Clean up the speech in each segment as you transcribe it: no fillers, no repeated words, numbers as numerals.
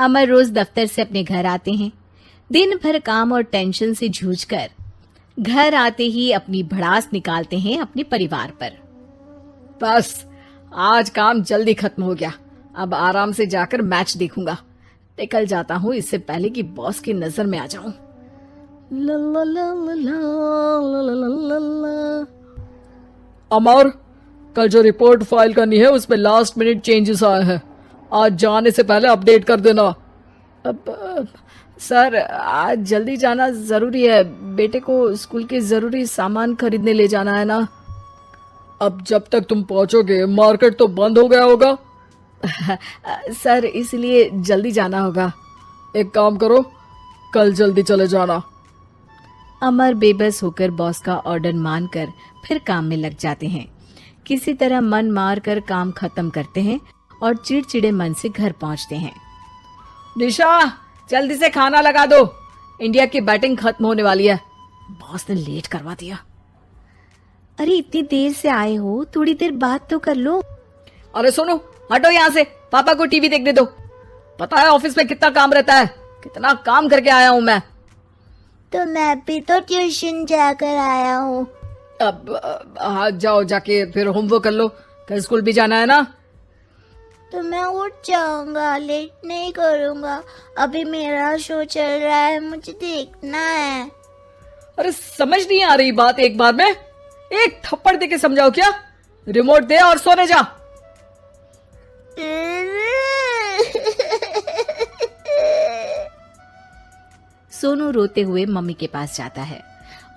अमर रोज दफ्तर से अपने घर आते हैं। दिन भर काम और टेंशन से जूझकर घर आते ही अपनी भड़ास निकालते हैं अपने परिवार पर। बस आज काम जल्दी खत्म हो गया, अब आराम से जाकर मैच देखूंगा। निकल जाता हूँ इससे पहले कि बॉस की नजर में आ जाऊं। ला ला ला ला ला ला ला ला। अमर, कल जो रिपोर्ट फाइल करनी है उसमें लास्ट मिनट चेंजेस आए हैं, आज जाने से पहले अपडेट कर देना। सर आज जल्दी जाना जरूरी है, बेटे को स्कूल के जरूरी सामान खरीदने ले जाना है ना। अब जब तक तुम पहुंचोगे मार्केट तो बंद हो गया होगा। सर इसलिए जल्दी जाना होगा। एक काम करो, कल जल्दी चले जाना। अमर बेबस होकर बॉस का ऑर्डर मानकर फिर काम में लग जाते हैं। किसी तरह मन मार कर काम खत्म करते हैं और चिड़चिड़े मन से घर पहुंचते हैं। निशा जल्दी से खाना लगा दो, इंडिया की बैटिंग खत्म होने वाली है। बॉस ने लेट करवा दिया। अरे इतनी देर से आए हो, थोड़ी देर बात तो कर लो। अरे सुनो, हटो यहाँ से, पापा को टीवी देखने दो। पता है ऑफिस में कितना काम रहता है, कितना काम करके आया हूँ मैं। तो मैं भी तो ट्यूशन जाकर आया हूँ। अब हाँ जाओ, जाके फिर होमवर्क कर लो, कल स्कूल भी जाना है ना। तो मैं उठ जाऊंगा, लेट नहीं करूंगा। अभी मेरा शो चल रहा है, मुझे देखना है। अरे समझ नहीं आ रही बात, एक बार में एक थप्पड़ देके समझाओ क्या। रिमोट दे और सोने जा। सोनू रोते हुए मम्मी के पास जाता है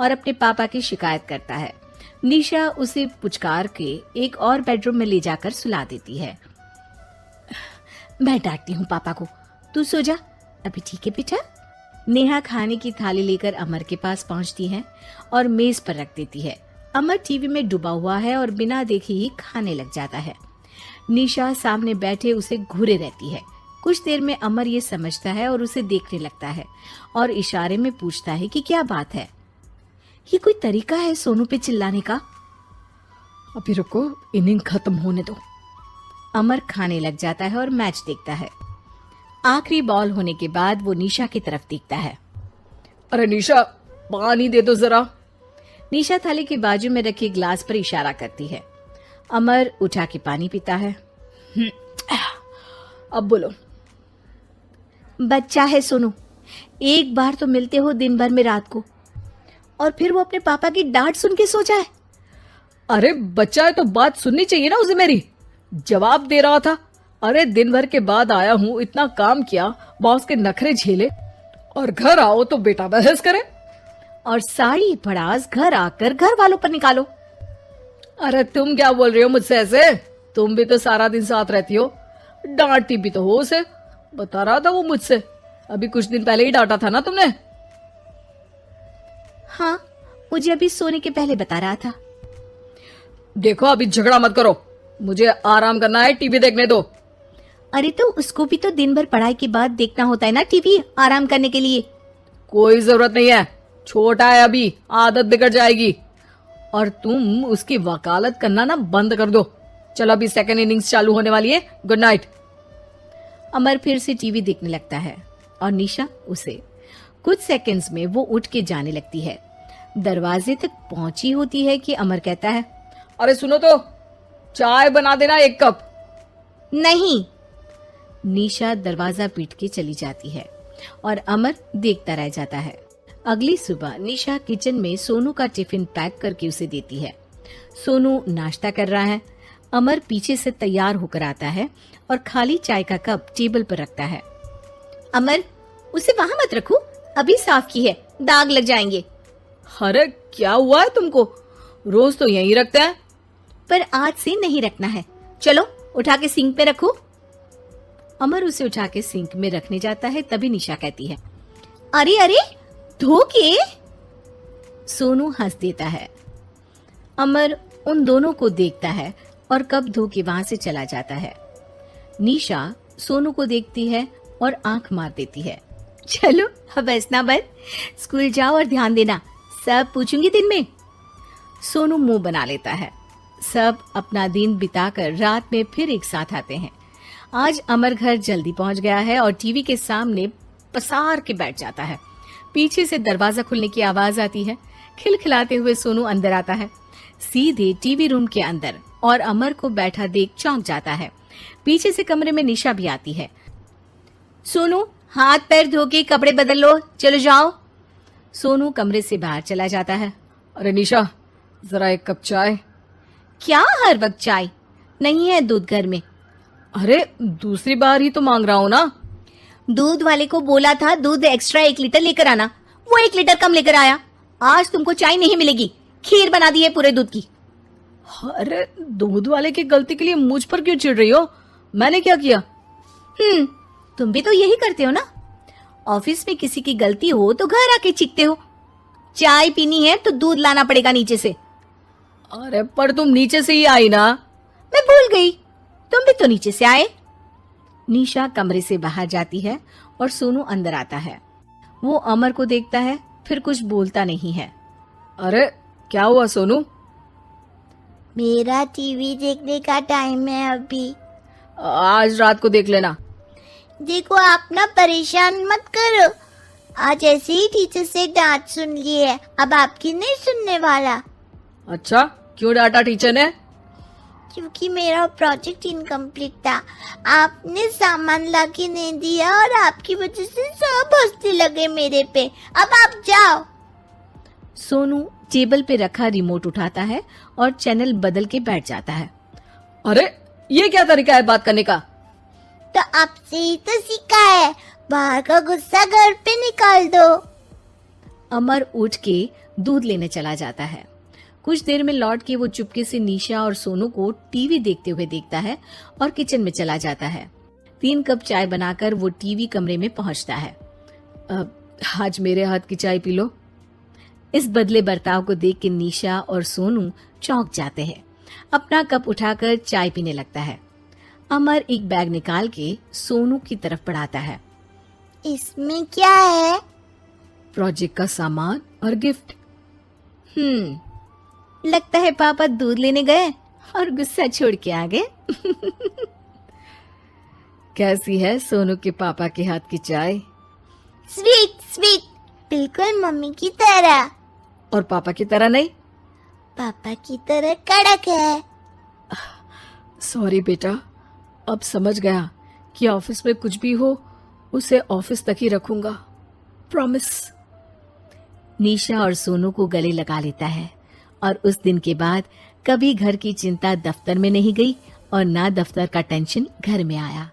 और अपने पापा की शिकायत करता है। निशा उसे पुचकार के एक और बेडरूम में ले जाकर सुला देती है। मैं डांटती हूँ पापा को, तू सो जा अभी, ठीक है बेटा। नेहा खाने की थाली लेकर अमर के पास पहुंचती है और मेज पर रख देती है। अमर टीवी में डूबा हुआ है और बिना देखे ही खाने लग जाता है। निशा सामने बैठे उसे घूरे रहती है। कुछ देर में अमर ये समझता है और उसे देखने लगता है और इशारे में पूछता है कि क्या बात है। ये कोई तरीका है सोनू पे चिल्लाने का? अभी रुको, इनिंग खत्म होने दो। अमर खाने लग जाता है और मैच देखता है। आखिरी बॉल होने के बाद वो निशा की तरफ देखता है। अरे निशा पानी दे दो जरा। निशा थाली के बाजू में रखे ग्लास पर इशारा करती है। अमर उठा के पानी पीता है। अब बोलो। बच्चा है सोनू, एक बार तो मिलते हो दिन भर में रात को, और फिर वो अपने पापा की डांट सुन के सो जाए। अरे बच्चा है तो बात सुननी चाहिए ना उसे मेरी। जवाब दे रहा था। अरे दिन भर के बाद आया हूँ, इतना काम किया, बॉस के नखरे झेले, और घर आओ तो बेटा बहस करे और सारी भड़ास घर आकर घर वालों पर निकालो। अरे तुम क्या बोल रही हो मुझसे ऐसे? तुम भी तो सारा दिन साथ रहती हो, डांटती भी तो हो उसे। बता रहा था वो मुझसे, अभी कुछ दिन पहले ही डांटा था ना तुमने। हाँ, मुझे अभी सोने के पहले बता रहा था। देखो अभी झगड़ा मत करो, मुझे आराम करना है, टीवी देखने दो। अरे तो उसको भी तो दिन भर पढ़ाई के बाद देखना होता है ना टीवी, आराम करने के लिए। कोई जरूरत नहीं है, छोटा है अभी, आदत बिगड़ जाएगी। और तुम उसकी वकालत करना ना बंद कर दो। चलो अभी सेकंड इनिंग्स चालू होने वाली है, गुड नाइट। अमर फिर से टीवी देखने लगता है और निशा उसे। कुछ सेकंड्स में वो उठ के जाने लगती है। दरवाजे तक पहुंची होती है कि अमर कहता है, अरे सुनो तो, चाय बना देना 1 कप। नहीं। निशा दरवाजा पीट के चली जाती है और अमर देखता रह जाता है। अगली सुबह निशा किचन में सोनू का टिफिन पैक करके उसे देती है। सोनू नाश्ता कर रहा है। अमर पीछे से तैयार होकर आता है और खाली चाय का कप टेबल पर रखता है। अमर, उसे वहां मत रखो, अभी साफ की है, दाग लग जाएंगे। अरे क्या हुआ है तुमको? रोज तो यहीं रखते हैं। पर आज से नहीं रखना है, चलो उठा के सिंक पे रखो। अमर उसे उठा के सिंक में रखने जाता है, तभी निशा कहती है, अरे अरे धो के। सोनू हंस देता है। अमर उन दोनों को देखता है और कप धो के वहां से चला जाता है। निशा सोनू को देखती है और आंख मार देती है। चलो अब हंसना बंद, स्कूल जाओ और ध्यान देना, सब पूछूंगी दिन में। सोनू मुंह बना लेता है। सब अपना दिन बिताकर रात में फिर एक साथ आते हैं। आज अमर घर जल्दी पहुंच गया है और टीवी के सामने पसार के बैठ जाता है। पीछे से दरवाजा खुलने की आवाज आती है। खिलखिलाते हुए सोनू अंदर आता है, सीधे टीवी रूम के अंदर, और अमर को बैठा देख चौंक जाता है। पीछे से कमरे में निशा भी आती है। सोनू, हाथ पैर धो के कपड़े बदल लो, चलो जाओ। सोनू कमरे से बाहर चला जाता है। अरे निशा, जरा एक कप चाय। क्या हर वक्त चाय? नहीं है दूध घर में। अरे दूसरी बार ही तो मांग रहा हूँ ना। दूध वाले को बोला था दूध एक्स्ट्रा 1 लीटर लेकर आना, वो 1 लीटर कम लेकर आया। आज तुमको चाय नहीं मिलेगी, खीर बना दी है पूरे दूध की। अरे दूध वाले की गलती के लिए मुझ पर क्यों चिढ़ रही हो? मैंने क्या किया? तुम भी तो यही करते हो ना। ऑफिस में किसी की गलती हो तो घर आके चीखते हो। चाय पीनी है तो दूध लाना पड़ेगा नीचे से। अरे पर तुम नीचे से ही आई ना। मैं भूल गई, तुम भी तो नीचे से आए। निशा कमरे से बाहर जाती है और सोनू अंदर आता है। वो अमर को देखता है, फिर कुछ बोलता नहीं है। अरे क्या हुआ सोनू? मेरा टीवी देखने का टाइम है अभी। आज रात को देख लेना। देखो आप ना परेशान मत करो। आज ऐसे ही टीचर से डांट सुन ली है, अब आपकी नहीं सुनने वाला। अच्छा, क्यों डांटा टीचर ने? क्योंकि मेरा प्रोजेक्ट इनकम्प्लीट था। आपने सामान ला के नहीं दिया और आपकी वजह से सब हंसने लगे मेरे पे। अब आप जाओ। सोनू टेबल पे रखा रिमोट उठाता है और चैनल बदल के बैठ जाता है। अरे ये क्या तरीका है बात करने का? तो आपसे ही तो सीखा है, बाहर का गुस्सा घर पे निकाल दो। अमर उठ के दूध लेने चला जाता है। कुछ देर में लौट के वो चुपके से निशा और सोनू को टीवी देखते हुए देखता है और किचन में चला जाता है। 3 कप चाय बनाकर वो टीवी कमरे में पहुंचता है। आज मेरे हाथ की चाय पी लो। इस बदले बर्ताव को देख के निशा और सोनू चौंक जाते हैं। अपना कप उठाकर चाय पीने लगता है। अमर एक बैग निकाल के सोनू की तरफ बढ़ाता है। इसमें क्या है? प्रोजेक्ट का सामान और गिफ्ट। लगता है पापा दूध लेने गए और गुस्सा छोड़ के आ गए। कैसी है सोनू के पापा के हाथ की चाय? स्वीट स्वीट, बिल्कुल मम्मी की तरह। और पापा की तरह नहीं? पापा की तरह कड़क है। सॉरी बेटा, अब समझ गया कि ऑफिस में कुछ भी हो उसे ऑफिस तक ही रखूंगा, प्रॉमिस। निशा और सोनू को गले लगा लेता है और उस दिन के बाद कभी घर की चिंता दफ्तर में नहीं गई और ना दफ्तर का टेंशन घर में आया।